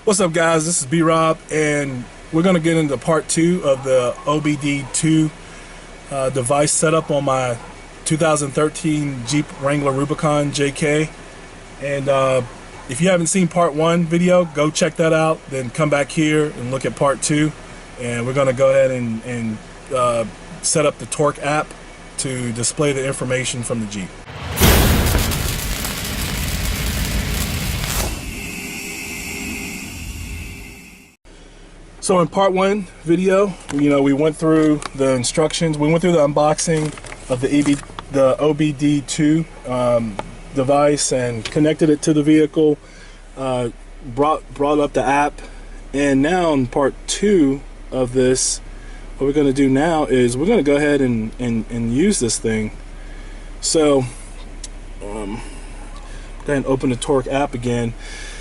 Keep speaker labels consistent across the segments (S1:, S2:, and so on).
S1: What's up, guys? This is B-Rob, and we're going to get into part 2 of the OBD-II device setup on my 2013 Jeep Wrangler Rubicon JK. And if you haven't seen part 1 video, go check that out, then come back here and look at part 2. And we're going to go ahead and set up the torque app to display the information from the Jeep. So in part 1 video, we went through the instructions. We went through the unboxing of the OBD-II device and connected it to the vehicle, brought up the app. And now in part 2 of this, what we're going to do now is we're going to go ahead and use this thing. So go ahead and open the torque app again.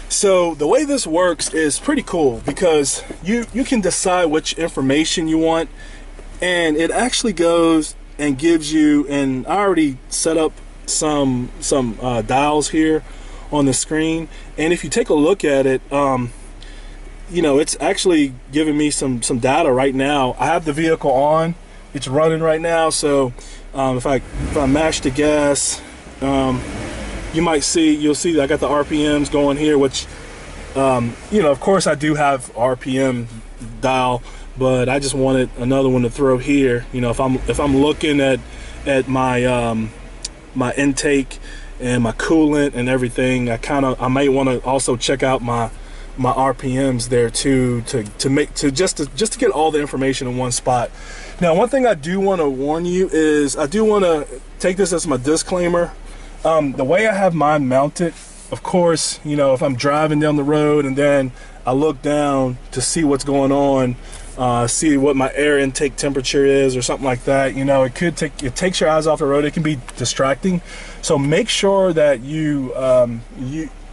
S1: So the way this works is pretty cool because you can decide which information you want, and it actually goes and gives you, and I already set up some dials here on the screen, and if you take a look at it, it's actually giving me some data right now. I have the vehicle on, it's running right now, so if I mash the gas, you'll see that I got the RPMs going here, which of course I do have RPM dial, but I just wanted another one to throw here. If I'm looking at my my intake and my coolant and everything, I might want to also check out my RPMs there too, just to get all the information in one spot. Now, one thing I do want to warn you is I do want to take this as my disclaimer. The way I have mine mounted, of course, if I'm driving down the road and then I look down to see what's going on, see what my air intake temperature is or something like that, it takes your eyes off the road. It can be distracting. So make sure that you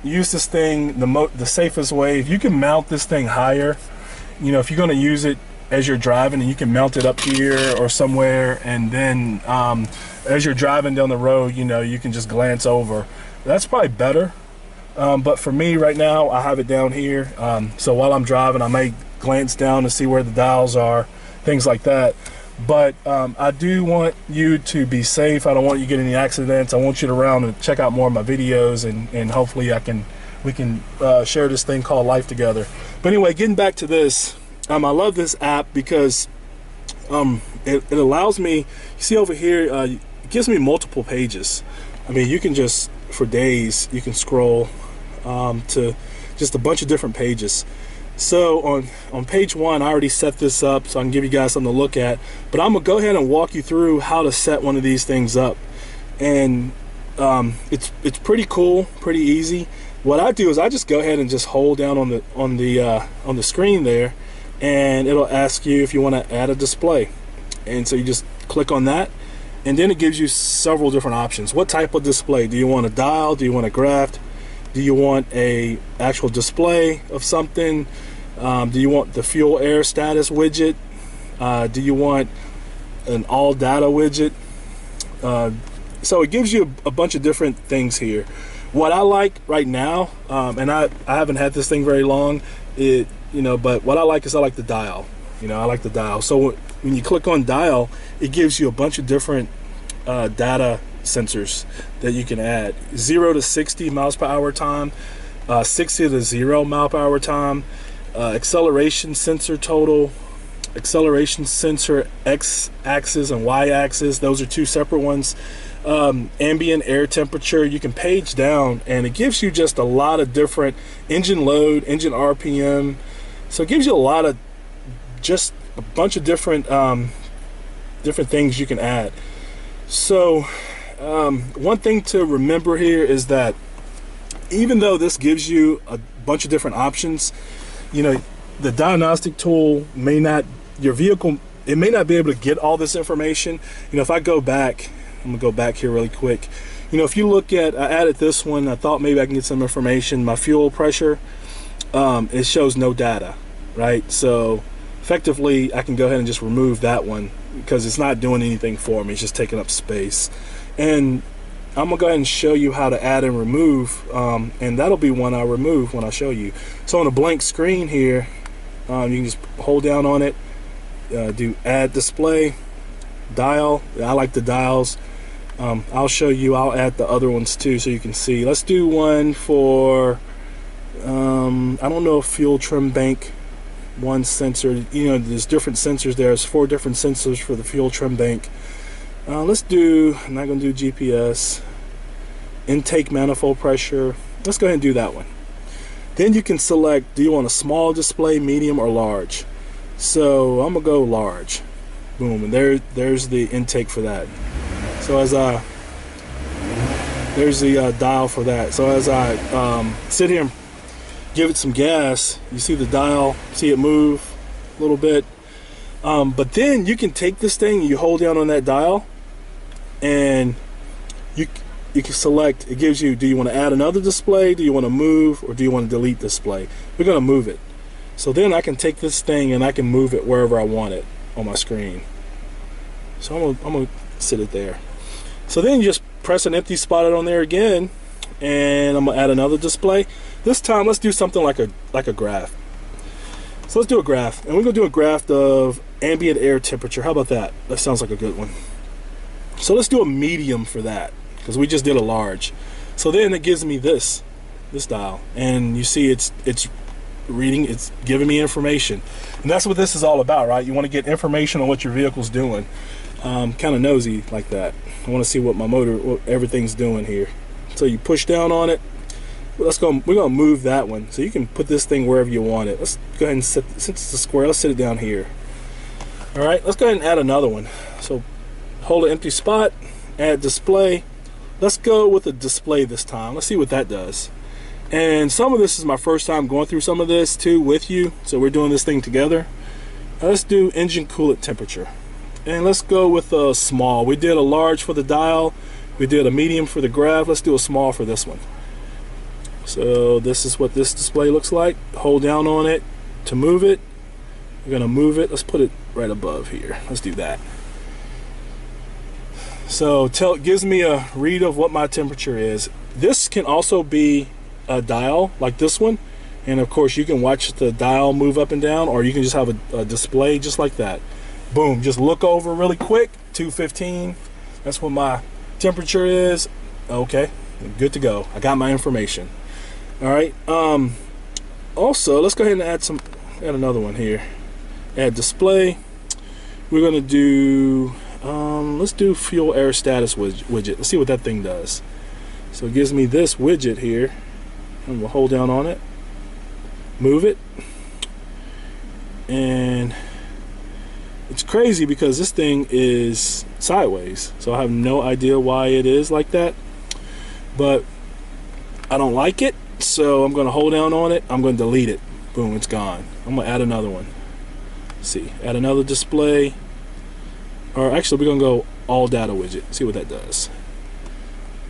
S1: use this thing the safest way. If you can mount this thing higher, if you're going to use it as you're driving, and you can mount it up here or somewhere, and then as you're driving down the road, you can just glance over. That's probably better. But for me right now, I have it down here. So while I'm driving, I may glance down to see where the dials are, things like that. But I do want you to be safe. I don't want you to get any accidents. I want you to around and check out more of my videos, and hopefully we can share this thing called life together. But anyway, getting back to this, I love this app because it allows me, you see over here, it gives me multiple pages. You can just, for days, you can scroll to just a bunch of different pages. So on page 1, I already set this up so I can give you guys something to look at, but I'm gonna go ahead and walk you through how to set one of these things up. And it's pretty cool, pretty easy. What I do is I just go ahead and just hold down on the screen there, and it'll ask you if you want to add a display. And so you just click on that, and then it gives you several different options. What type of display? Do you want a dial? Do you want a graph? Do you want a actual display of something? Do you want the fuel air status widget? Do you want an all data widget? So it gives you a bunch of different things here. What I like right now, and I haven't had this thing very long, but what I like is I like the dial. I like the dial. So when you click on dial, it gives you a bunch of different data sensors that you can add. 0 to 60 miles per hour time, 60 to 0 mile per hour time, acceleration sensor total, acceleration sensor x-axis and y-axis. Those are two separate ones. Ambient air temperature. You can page down, and it gives you just a lot of different engine load, engine RPM. So it gives you just a bunch of different things you can add. So one thing to remember here is that even though this gives you a bunch of different options, the diagnostic tool your vehicle may not be able to get all this information. If I go back, I'm gonna go back here really quick. If you look at, I added this one, I thought maybe I can get some information. My fuel pressure, it shows no data, right? So effectively I can go ahead and just remove that one because it's not doing anything for me. It's just taking up space. And I'm gonna go ahead and show you how to add and remove, and that'll be one I remove when I show you. So on a blank screen here, you can just hold down on it, do add display, dial. I like the dials. I'll show you, I'll add the other ones too so you can see. Let's do one for, I don't know if fuel trim bank, one sensor, you know, there's different sensors there. There's 4 different sensors for the fuel trim bank. Let's do, I'm not going to do GPS, intake manifold pressure. Let's go ahead and do that one. Then you can select, do you want a small display, medium, or large? So I'm going to go large. Boom, and there's the intake for that. So as there's the dial for that. So as I sit here and give it some gas, you see the dial, see it move a little bit. But then you can take this thing, you hold down on that dial, and you can select, it gives you, do you want to add another display, do you want to move, or do you want to delete display? We're going to move it. So then I can take this thing and I can move it wherever I want it on my screen. So I'm gonna sit it there. So then you just press an empty spot on there again, and I'm gonna add another display. This time let's do something like a graph. So let's do a graph, and we're gonna do a graph of ambient air temperature. How about that? That sounds like a good one. So let's do a medium for that, because we just did a large. So then it gives me this dial, and you see it's reading, it's giving me information, and that's what this is all about, right? You want to get information on what your vehicle's doing. Kind of nosy like that. I want to see what my motor, what everything's doing here. So you push down on it. Let's go. We're gonna move that one, so you can put this thing wherever you want it. Let's go ahead and set, since it's a square, let's sit it down here. All right, let's go ahead and add another one. So hold an empty spot, add display. Let's go with a display this time. Let's see what that does. And some of this is my first time going through some of this too with you, so we're doing this thing together. Let's do engine coolant temperature, and let's go with a small. We did a large for the dial, we did a medium for the graph. Let's do a small for this one. So this is what this display looks like. Hold down on it to move it. We're gonna move it. Let's put it right above here. Let's do that. So it gives me a read of what my temperature is. This can also be a dial like this one, and of course you can watch the dial move up and down, or you can just have a display just like that. Boom, just look over really quick. 215, that's what my temperature is. Okay, good to go. I got my information. All right, also let's go ahead and add another one here. Add display. We're gonna do let's do fuel air status widget. Let's see what that thing does. So it gives me this widget here, and we'll hold down on it, move it, and it's crazy because this thing is sideways, so I have no idea why it is like that, but I don't like it, so I'm going to hold down on it. I'm going to delete it. Boom, it's gone. I'm going to add another one. Let's see, add another display, or actually we're going to go all data widget. See what that does.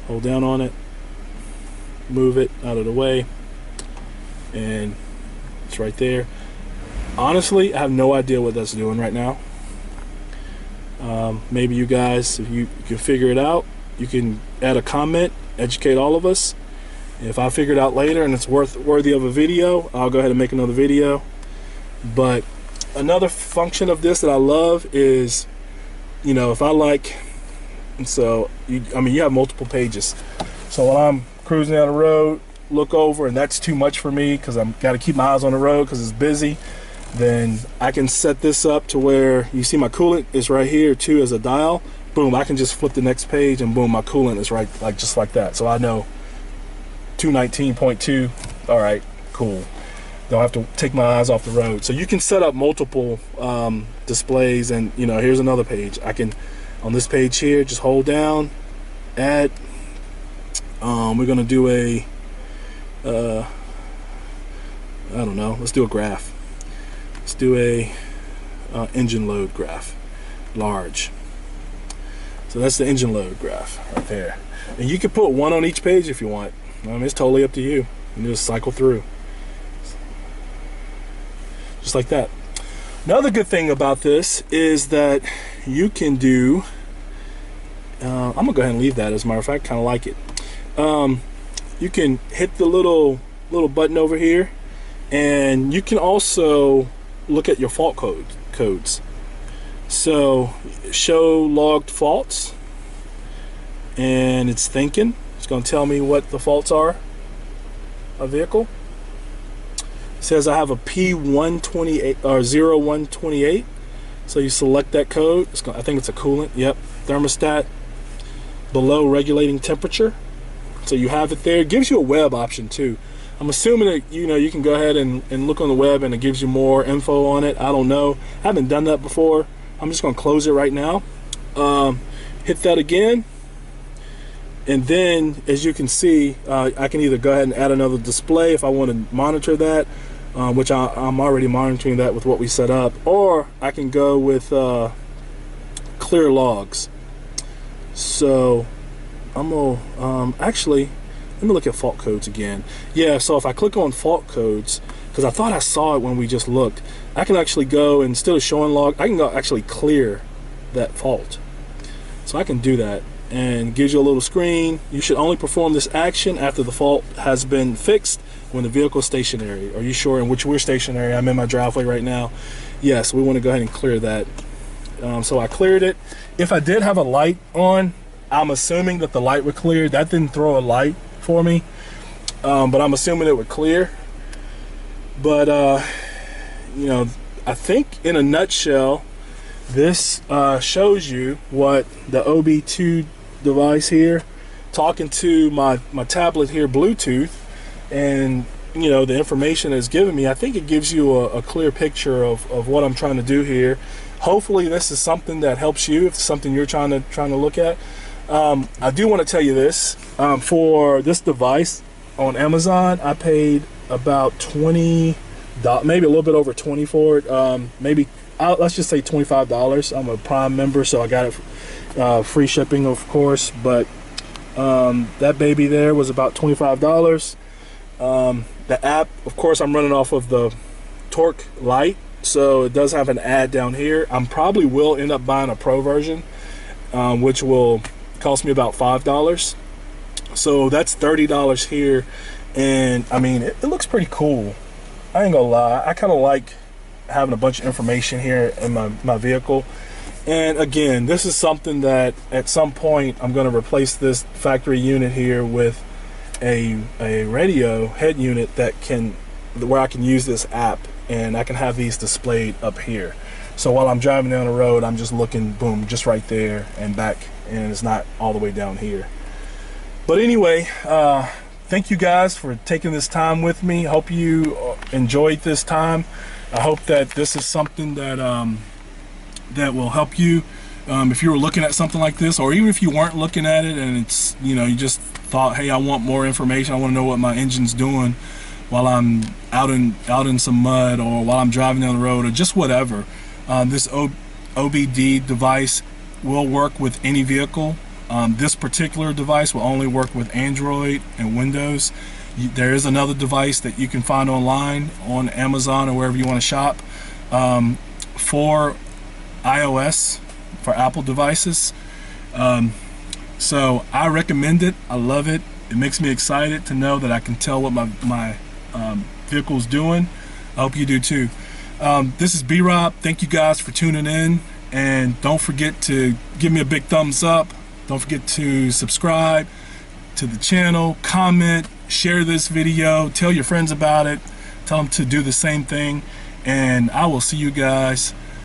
S1: Hold down on it, move it out of the way, and it's right there. Honestly, I have no idea what that's doing right now. Maybe you guys, if you can figure it out, you can add a comment, educate all of us. If I figure it out later and it's worthy of a video, I'll go ahead and make another video. But another function of this that I love is, you know, if I like, so I mean, you have multiple pages. So when I'm cruising down the road, look over, and that's too much for me because I've got to keep my eyes on the road because it's busy, then I can set this up to where you see my coolant is right here too as a dial. Boom, I can just flip the next page and boom, my coolant is right, like just like that. So I know 219.2. all right, cool. Don't have to take my eyes off the road. So you can set up multiple displays, and you know, here's another page. I can, on this page here, just hold down, add. We're gonna do a I don't know, let's do a graph. Let's do a engine load graph, large. So that's the engine load graph right there. And you can put one on each page if you want. I mean, it's totally up to you. You just cycle through. Just like that. Another good thing about this is that you can do, I'm gonna go ahead and leave that. As a matter of fact, kind of like it. You can hit the little button over here, and you can also look at your fault codes. So show logged faults, and it's thinking. It's going to tell me what the faults are. A vehicle. It says I have a P128 or 0128. So you select that code. I think it's a coolant. Yep. Thermostat below regulating temperature. So you have it there. It gives you a web option too. I'm assuming that you can go ahead and look on the web and it gives you more info on it. I don't know. I haven't done that before. I'm just going to close it right now. Hit that again. And then, as you can see, I can either go ahead and add another display if I want to monitor that, which I'm already monitoring that with what we set up, or I can go with clear logs. So I'm gonna actually, let me look at fault codes again. Yeah, so if I click on fault codes, because I thought I saw it when we just looked, I can actually go, instead of showing log, I can go actually clear that fault. So I can do that, and it gives you a little screen. You should only perform this action after the fault has been fixed when the vehicle is stationary. Are you sure? In which we're stationary. I'm in my driveway right now. Yes, we want to go ahead and clear that. So I cleared it. If I did have a light on, I'm assuming that the light would clear. That didn't throw a light for me, but I'm assuming it would clear. But I think in a nutshell, this shows you what the OBD-II device here, talking to my tablet here, Bluetooth, and the information it's given me. I think it gives you a clear picture of what I'm trying to do here. Hopefully this is something that helps you, if it's something you're trying to look at. I do want to tell you this, for this device on Amazon, I paid about $20, maybe a little bit over 20 for it. Maybe let's just say $25. I'm a Prime member, so I got it free shipping, of course, but that baby there was about $25. The app, of course, I'm running off of the Torque Lite, so it does have an ad down here. I probably will end up buying a Pro version, which will cost me about $5. So that's $30 here, and I mean, it looks pretty cool. I ain't gonna lie, I kind of like having a bunch of information here in my vehicle. And again, this is something that at some point I'm going to replace this factory unit here with a radio head unit where I can use this app, and I can have these displayed up here. So while I'm driving down the road, I'm just looking, boom, just right there and back, and it's not all the way down here. But anyway, thank you guys for taking this time with me. Hope you enjoyed this time. I hope that this is something that that will help you if you were looking at something like this, or even if you weren't looking at it and it's you just thought, hey, I want more information, I want to know what my engine's doing while I'm out in some mud, or while I'm driving down the road, or just whatever. This OBD device will work with any vehicle. This particular device will only work with Android and Windows. There is another device that you can find online on Amazon or wherever you want to shop for iOS, for Apple devices. So I recommend it. I love it. It makes me excited to know that I can tell what my vehicle's doing. I hope you do too. This is B-Rob. Thank you guys for tuning in, and don't forget to give me a big thumbs up. Don't forget to subscribe to the channel, comment, share this video, tell your friends about it, tell them to do the same thing, and I will see you guys